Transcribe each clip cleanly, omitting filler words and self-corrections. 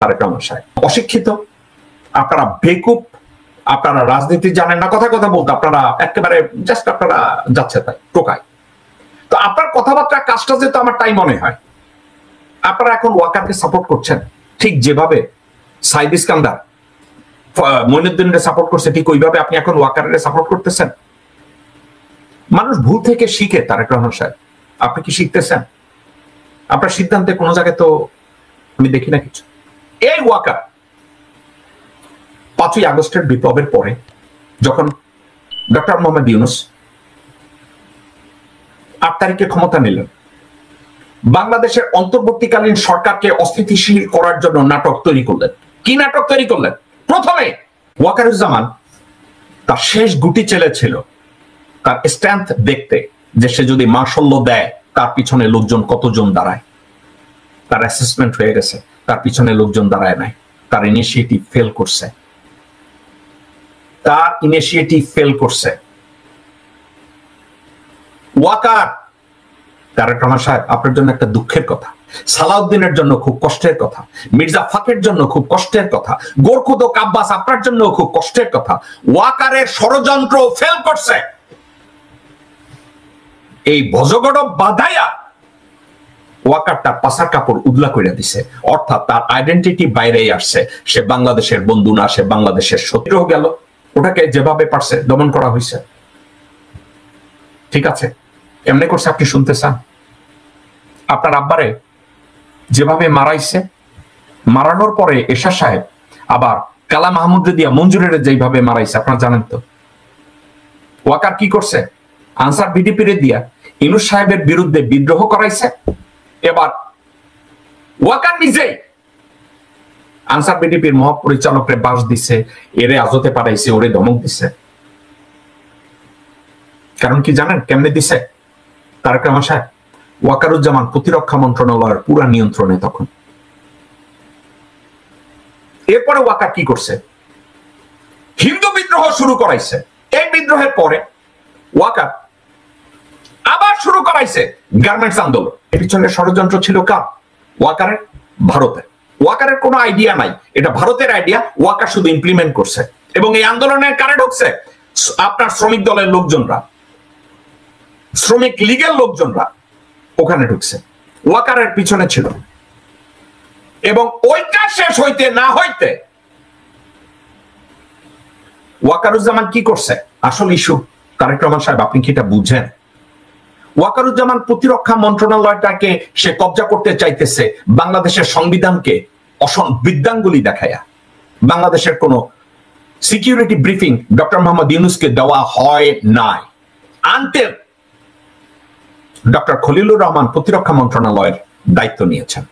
তারেক রহমান সাহেব অশিক্ষিত, আপনারা বেকুব, আপনারা রাজনীতি জানেন না, কথা কথা বলতে আপনারা একেবারে জাস্ট আপনারা যাচ্ছে তাই টোকায়। তো আপনার কথাবার্তা কাজটা যেহেতু আমার তাই মনে হয়, আপনারা এখন ওয়াকারকে সাপোর্ট করছেন ঠিক যেভাবে সাইদ ইস্কান্দার মঈনুদ্দিনের সাপোর্ট করছে, ঠিক ওইভাবে আপনি এখন ওয়াকারের সাপোর্ট করতেছেন। মানুষ ভুল থেকে শিখে তারেক রহমান সাহেব, আপনি কি শিখতেছেন? আপনার সিদ্ধান্তে কোনো জায়গায় তো আমি দেখি না কিছু। এই ওয়াকার 5ই আগস্টের বিপ্লবের পরে যখন ডক্টর মোহাম্মদ ইউনূস 8 তারিখে ক্ষমতা নিলেন, বাংলাদেশের অন্তর্বর্তীকালীন সরকারকে অস্থিতিশীল করার জন্য নাটক তৈরি করলেন। কি নাটক তৈরি করলেন? প্রথমে ওয়াকারুজ্জামান তার শেষ গুটি চেলে ছিল তার স্ট্রেংথ দেখতে, যে সে যদি মার্শাল্য দেয় তার পিছনে লোকজন কতজন দাঁড়ায়। তার অ্যাসেসমেন্ট হয়ে গেছে, তার পিছনে লোকজন দাঁড়ায় নাই, তার ইনিশিয়েটিভ ফেল করছে, তার ইনিশিয়েটিভ ফেল করছে। ওয়াকার, তারেক রহমান সাহেব আপনার জন্য একটা দুঃখের কথা, সালাউদ্দিনের জন্য খুব কষ্টের কথা, মির্জা ফাখের জন্য খুব কষ্টের কথা, গোরখুদক আব্বাস আপনার জন্য খুব কষ্টের কথা। ওয়াকারের ষড়যন্ত্র ফেল করছে। এই ভজগড় বাধাইয়া ওয়াকার তার পাশার কাপড় উদলা করে দিছে, অর্থাৎ তার আইডেন্টিটি বাইরেই আসছে। সে বাংলাদেশের বন্ধু না, সে বাংলাদেশের শত্রু গেল। ওটাকে যেভাবে পারছে দমন করা হয়েছে, ঠিক আছে। এমনি করছে, আপনি শুনতে চান? আপনার আব্বারে যেভাবে মারাইছে, মারানোর পরে এরশাদ সাহেব আবার কালা মাহমুদ দিয়া মঞ্জুরের যেভাবে মারাইছে আপনারা জানেন তো। ওয়াকার কি করছে? আনসার ভিডিপির দিয়া ইউনূস সাহেবের বিরুদ্ধে বিদ্রোহ করাইছে। এবার ওয়াকার নিজেই আনসার ভিডিপির মহাপরিচালকরে বাস দিছে, এরে আজতে পাঠাইছে, ওরে ধমক দিছে। কারণ কি জানেন কেমনে দিছে? তারেক রহমান সাহেব ওয়াকারুজ্জামান প্রতিরক্ষা মন্ত্রণালয়ের পুরা নিয়ন্ত্রণে তখন। এরপরে ওয়াকার কি করছে? হিন্দু বিদ্রোহ শুরু করাইছে। এই বিদ্রোহের পরে ওয়াকার আবার শুরু করাইছে গার্মেন্টস আন্দোলন। এর পিছনে ষড়যন্ত্র ছিল কার? ওয়াকারের, ভারতের। ওয়াকারের কোনো আইডিয়া নাই, এটা ভারতের আইডিয়া, ওয়াকার শুধু ইমপ্লিমেন্ট করছে। এবং এই আন্দোলনের কারে ঢুকছে? আপনার শ্রমিক দলের লোকজনরা, শ্রমিক লীগের লোকজনরা ওখানে ঢুকছে, ওয়াকারের পিছনে ছিল। এবং ওইটা শেষ হইতে না হইতে ওয়াকারুজ্জামান কি করছে? আসল ইস্যু তারেক রহমান সাহেব আপনি কি এটা বুঝেন? ওয়াকারুজ্জামান প্রতিরক্ষা মন্ত্রণালয়টাকে সে কবজা করতে চাইতেছে বাংলাদেশের সংবিধানকে বৃদ্ধাঙ্গুলি দেখায়া। বাংলাদেশের কোন সিকিউরিটি ব্রিফিং ডক্টর মোহাম্মদ ইউনূসকে দেওয়া হয় নাই আনটিল ডক্টর খলিলুর রহমান প্রতিরক্ষা মন্ত্রণালয়ের দায়িত্ব নিয়েছেন।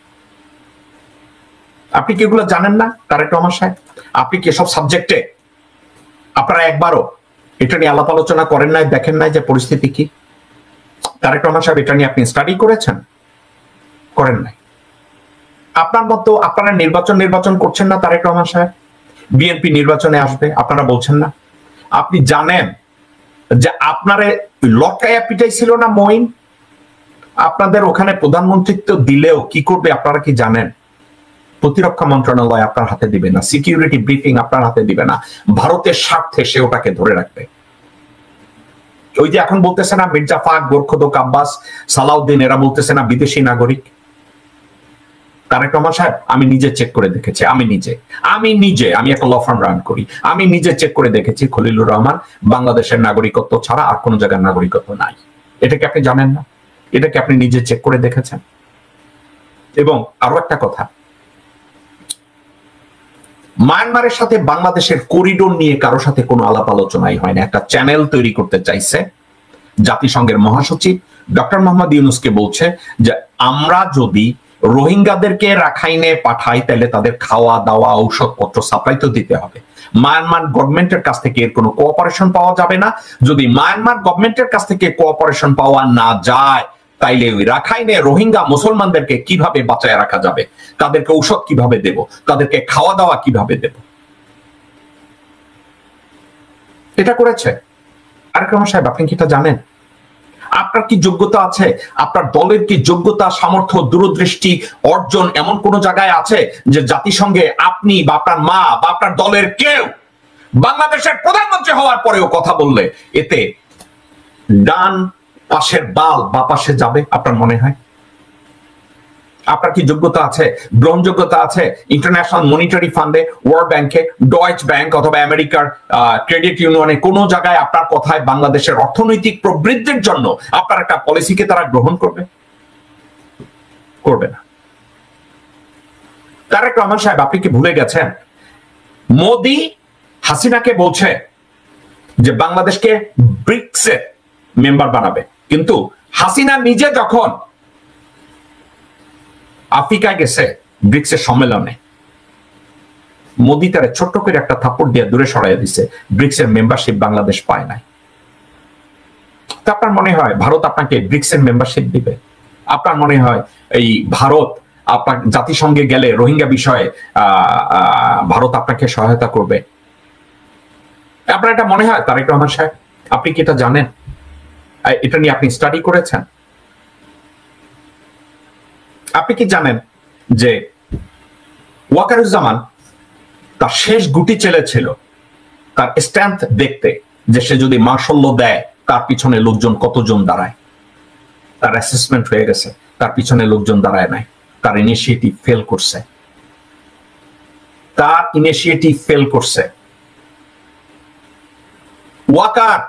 আপনি কি এগুলো জানেন না তারেক রহমান সাহেব? আপনি কি সব সাবজেক্টে আপনারা একবারও এটা নিয়ে আলাপ আলোচনা করেন নাই, দেখেন নাই যে পরিস্থিতি কি? তারেক রহমান সাহেব এটা নিয়ে আপনি স্টাডি করেছেন? করেন নাই। আপনার মতো আপনারা নির্বাচন করছেন না তারেক রহমান সাহেব? বিএনপি নির্বাচনে আসবে আপনারা বলছেন না? আপনি জানেন যে আপনারে লটকায়া পিটাই ছিল না মঈন? আপনাদের ওখানে প্রধানমন্ত্রিত্ব দিলেও কি করবে আপনারা কি জানেন? প্রতিরক্ষা মন্ত্রণালয় আপনার হাতে দিবে না, সিকিউরিটি ব্রিফিং আপনার হাতে দিবে না, ভারতের স্বার্থে সে ওটাকে ধরে রাখবে। ওই যে এখন বলতেছে না মির্জা ফাখ, গোরখুদক আব্বাস, সালাউদ্দিন, এরা বলতেছে না বিদেশি নাগরিক। তারেক রহমান সাহেব আমি নিজে চেক করে দেখেছি, আমি একটা ল ফার্ম রান করি, আমি নিজে চেক করে দেখেছি খলিলুর রহমান বাংলাদেশের নাগরিকত্ব ছাড়া আর কোন জায়গার নাগরিকত্ব নাই। এটাকে আপনি জানেন না? এটাকে আপনি নিজে চেক করে দেখেছেন? এবং আরো একটা কথা, মায়ানমারের সাথে বাংলাদেশের করিডোর নিয়ে কারো সাথে কোনো আলাপ আলোচনাই হয় না। একটা চ্যানেল তৈরি করতে চাইছে জাতিসংঘের মহাসচিব ডক্টর মোহাম্মদ ইউনূসকে, বলছে যে আমরা যদি রোহিঙ্গাদেরকে রাখাইনে পাঠাই তাহলে তাদের খাওয়া দাওয়া ঔষধপত্র সাপ্লাই তো দিতে হবে। মায়ানমার গভর্নমেন্টের কাছ থেকে এর কোনো কোঅপারেশন পাওয়া যাবে না। যদি মায়ানমার গভর্নমেন্টের কাছ থেকে কোঅপারেশন পাওয়া না যায় তাইলে ওই রাখাইনে রোহিঙ্গা মুসলমানদেরকে কিভাবে বাঁচায় রাখা যাবে, তাদেরকে ঔষধ কিভাবে দেব, তাদেরকে খাওয়া দাওয়া কিভাবে দেব, এটা করেছে। তারেক রহমান সাহেব আপনি কি এটা জানেন? আপনার কি যোগ্যতা আছে? আপনার দলের কি যোগ্যতা, সামর্থ্য, দূরদৃষ্টি, অর্জন এমন কোন জায়গায় আছে যে জাতিসংঘে আপনি বা আপনার মা বা আপনার দলের কেউ বাংলাদেশের প্রধানমন্ত্রী হওয়ার পরেও কথা বললে এতে ডান পাশের বাল বা পাশে যাবে? আপনার মনে হয়? আপনার কি যোগ্যতা আছে, গ্রহণযোগ্যতা আছে ইন্টারন্যাশনাল মনিটারি ফান্ডে, ওয়ার্ল্ড ব্যাংকে, ডয়েচ ব্যাংক অথবা আমেরিকার ক্রেডিট ইউনিয়নে কোন জায়গায় আপনার কথায় বাংলাদেশের অর্থনৈতিক প্রবৃদ্ধির জন্য আপনার একটা পলিসিকে তারা গ্রহণ করবে? করবে না। তারেক রহমান সাহেব, আপনি কি ভুলে গেছেন মোদি হাসিনাকে বলছে যে বাংলাদেশকে ব্রিক্সের মেম্বার বানাবে, কিন্তু হাসিনা নিজে যখন আফ্রিকায় গেছে ব্রিক্সের সম্মেলনে, মোদি তারে ছোট্ট করে একটা থাপ্পড় দিয়ে দূরে সরাইয়া দিছে, ব্রিক্সের মেম্বারশিপ বাংলাদেশ পায় নাই। তা আপনার মনে হয় ভারত আপনাকে ব্রিক্সের মেম্বারশিপ দিবে? আপনার মনে হয় এই ভারত আপনার জাতিসংঘে গেলে রোহিঙ্গা বিষয়ে ভারত আপনাকে সহায়তা করবে? আপনার এটা মনে হয় তারেক রহমান সাহেব? আপনি কি এটা জানেন? এটা নিয়ে আপনি স্টাডি করেছেন? আপনি কি জানেন যে ওয়াকারুজ্জামান তার শেষ গুটি ছিল তার স্ট্রেংথ দেখতে, যে সে যদি মার্শাল্লাহ দেয় তার পিছনে লোকজন কতজন দাঁড়ায়? তার অ্যাসেসমেন্ট হয়ে গেছে, তার পিছনে লোকজন দাঁড়ায় নাই, তার ইনিশিয়েটিভ ফেল করছে, তার ইনিশিয়েটিভ ফেল করছে। ওয়াকার,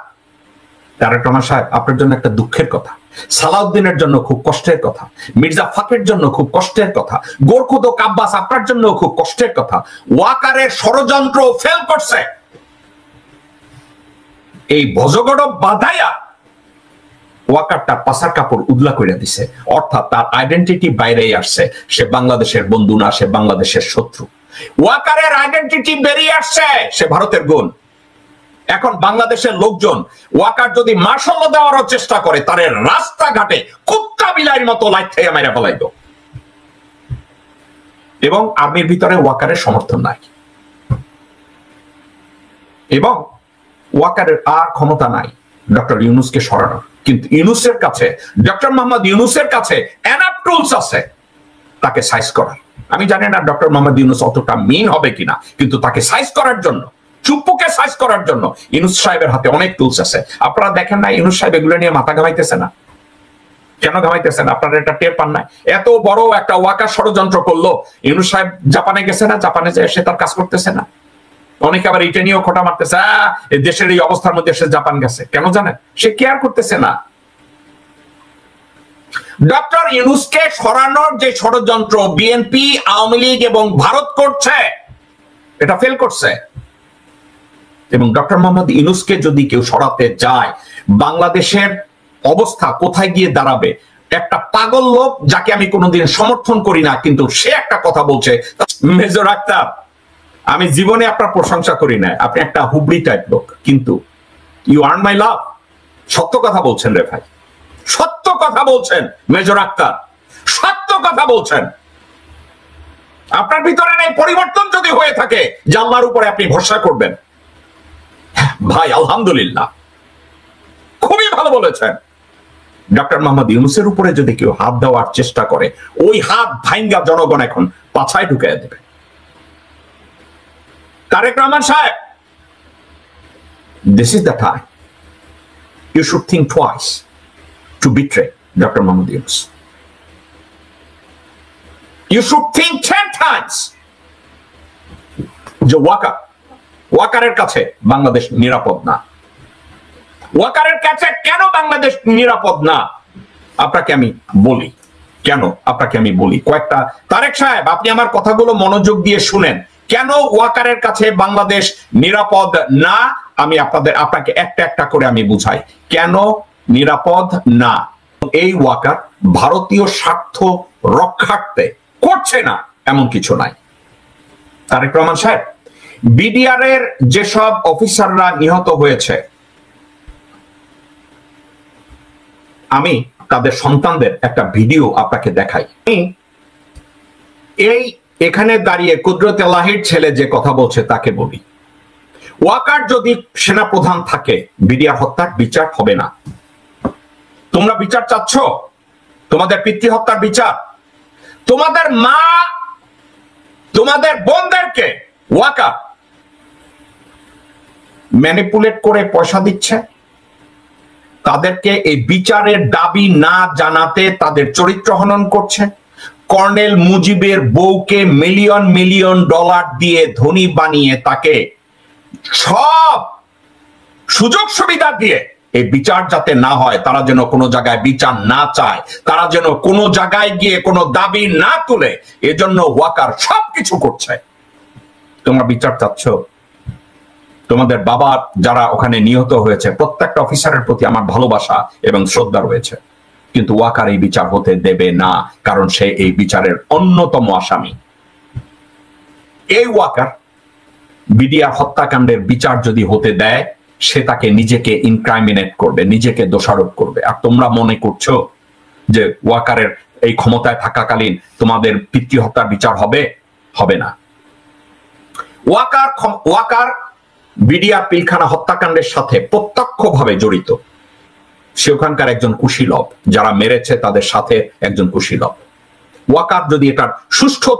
তারেক রহমান সাহেব, আপনার জন্য একটা দুঃখের কথা, সালাউদ্দিনের জন্য খুব কষ্টের কথা, মির্জা ফাখরের জন্য খুব কষ্টের কথা, গোরখুদক আব্বাস আপনার জন্য খুব কষ্টের কথা। ওয়াকারের ষড়যন্ত্র ফেল করছে। এই ভজগড় বাধাইয়া ওয়াকার তার পাশার কাপড় উদলা করে দিছে, অর্থাৎ তার আইডেন্টিটি বাইরেই আসছে। সে বাংলাদেশের বন্ধু না, সে বাংলাদেশের শত্রু। ওয়াকারের আইডেন্টিটি বেরিয়ে আসছে, সে ভারতের গুণ। এখন বাংলাদেশের লোকজন ওয়াকার যদি মার্শাল্লাহ দেওয়ারও চেষ্টা করে, তার রাস্তাঘাটে কুত্তা বিলাইয়ের মতো লাইট থেকে মেরে ফেলাইব। এবং আর্মির ভিতরে ওয়াকারের সমর্থন নাই, এবং ওয়াকারের আর ক্ষমতা নাই ডক্টর ইউনূসকে সরানোর। কিন্তু ইউনূসের কাছে, ডক্টর মোহাম্মদ ইউনূসের কাছে এনাফ টুলস আছে তাকে সাইজ করার। আমি জানি না ডক্টর মোহাম্মদ ইউনূস অতটা মিন হবে কিনা, কিন্তু তাকে সাইজ করার জন্য, চুপ্পুকে সাইজ করার জন্য ইউনূস সাহেবের হাতে অনেক টুলস আছে। আপনারা দেখেন না ইউনূস সাহেব এগুলো নিয়ে মাথা ঘামাইতেছে না? কেন ঘামাইতেছেন? আপনারা এটা টের পান না? এত বড় একটা ওয়াকার ষড়যন্ত্র করলো, ইউনূস সাহেব জাপানে গেছে না? জাপানে যে সে তার কাজ করতেছে না? অনেকে আবার এটা নিয়েও খোঁটা মারতেছে, দেশের এই অবস্থার মধ্যে সে জাপান গেছে কেন জানেন? সে কেয়ার করতেছে না। ডক্টর ইউনূসকে সরানোর যে ষড়যন্ত্র বিএনপি, আওয়ামী লীগ এবং ভারত করছে, এটা ফেল করছে। এবং ডক্টর মোহাম্মদ ইউনূসকে যদি কেউ সরাতে যায়, বাংলাদেশের অবস্থা কোথায় গিয়ে দাঁড়াবে? একটা পাগল লোক যাকে আমি কোনোদিন সমর্থন করি না, কিন্তু সে একটা কথা বলছে। মেজর আক্তার, আমি জীবনে আপনার প্রশংসা করি না, আপনি একটা হুবড়ি টাইপ লোক, কিন্তু ইউ আর্ন মাই লাভ। সত্য কথা বলছেন রে ভাই, সত্য কথা বলছেন মেজর আক্তার, সত্য কথা বলছেন। আপনার ভিতরে এই পরিবর্তন যদি হয়ে থাকে যে আল্লাহর উপরে আপনি ভরসা করবেন, ভাই আলহামদুলিল্লাহ, খুবই ভালো বলেছেন। ডক্টর মোহাম্মদ ইউনূসের উপরে যদি কেউ হাত দেওয়ার চেষ্টা করে, ওই হাত ভাঙ্গা জনগণ এখন পাছায় ঢুকিয়ে দেবে। তারেক রহমান সাহেব, this is the time you should think twice to betray Dr. Mohammad Yunus. You should think 10 times যে ওয়াকারের কাছে বাংলাদেশ নিরাপদ না। ওয়াকারের কাছে কেন বাংলাদেশ নিরাপদ না? আপনাকে আমি বলি কেন, আপনাকে আমি বলি কয়েকটা। তারেক সাহেব, আপনি আমার কথাগুলো মনোযোগ দিয়ে শুনেন। কেন ওয়াকারের কাছে বাংলাদেশ নিরাপদ না? আমি আপনাকে একটা একটা করে আমি বুঝাই কেন নিরাপদ না। এই ওয়াকার ভারতীয় স্বার্থ রক্ষার্থে করছে না এমন কিছু নাই। তারেক রহমান সাহেব, বিডিআর এর যেসব অফিসাররা নিহত হয়েছে, আমি তাদের সন্তানদের একটা ভিডিও আপনাকে দেখাই। এই এখানে দাঁড়িয়ে কুদরত এলাহির ছেলে যে কথা বলছে তাকে বলি, ওয়াকার যদি সেনাপ্রধান থাকে, বিডিআর হত্যার বিচার হবে না। তোমরা বিচার চাচ্ছ, তোমাদের পিতৃ হত্যার বিচার। তোমাদের মা তোমাদের বোনদেরকে ওয়াকার ম্যানিপুলেট করে পয়সা দিচ্ছে, তাদেরকে এই বিচারের দাবি না জানাতে তাদের চরিত্র হনন করছে। কর্নেল মুজিবের বউকে মিলিয়ন মিলিয়ন ডলার দিয়ে ধনী বানিয়ে তাকে সব সুযোগ সুবিধা দিয়ে এই বিচার যাতে না হয়, তারা যেন কোনো জায়গায় বিচার না চায়, তারা যেন কোনো জায়গায় গিয়ে কোনো দাবি না তুলে, এজন্য ওয়াকার সবকিছু করছে। তোমরা বিচার চাচ্ছ। তোমাদের বাবা যারা ওখানে নিহত হয়েছে প্রত্যেকটা অফিসারের প্রতি আমার ভালোবাসা এবং শ্রদ্ধা রয়েছে, কিন্তু ওয়াকার এই বিচার হতে দেবে না, কারণ সে এই বিচারের অন্যতম আসামি। এই ওয়াকার বিডিআর হত্যাকাণ্ডের বিচার যদি হতে দেয়, সে তাকে নিজেকে ইনক্রাইমিনেট করবে, নিজেকে দোষারোপ করবে। আর তোমরা মনে করছো যে ওয়াকারের এই ক্ষমতায় থাকাকালীন তোমাদের পিতৃ হত্যার বিচার হবে? হবে না। ওয়াকার বিডিআর পিলখানা হত্যাকাণ্ডের সাথে প্রত্যক্ষভাবে জড়িত। সে ওখানকার একজন কুশীলব, যারা মেরেছে তাদের সাথে একজন কুশীলব। ওয়াকার যদি এটার সুষ্ঠু